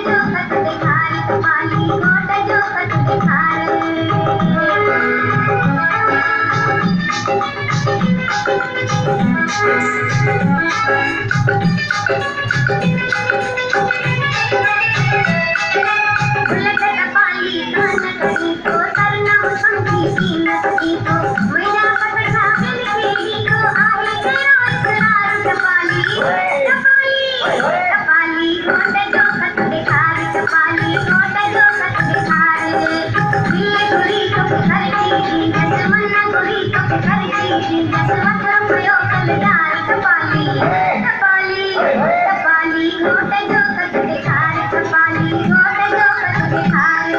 जो कत दिखार कपाली गोट जो कत दिखार उलट कपाली कान करी तो तरनम संगी कीमत की तो मेरा पटका बिन खेली तो आए तेरो इकरार कपाली कपाली कपाली गोट जो कत दिखार कपाली गोट जो कत दिखार दिल गुरी तो खर्ची जस मन गुरी तो खर्ची जस मत पयो कलदार कपाली कपाली कपाली गोट जो कत दिखार कपाली गोट जो कत दिखार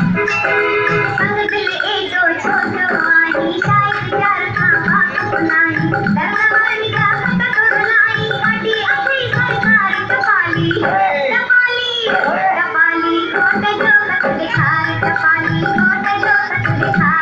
संग दिल ए जो छोटो आही शायद प्यार का बात सुनाई डरना वाली का कत लाई काटी अपनी सरकार कपाली कपाली कपाली गोट जो कत दिखार कपाली गोट जो कत दिखार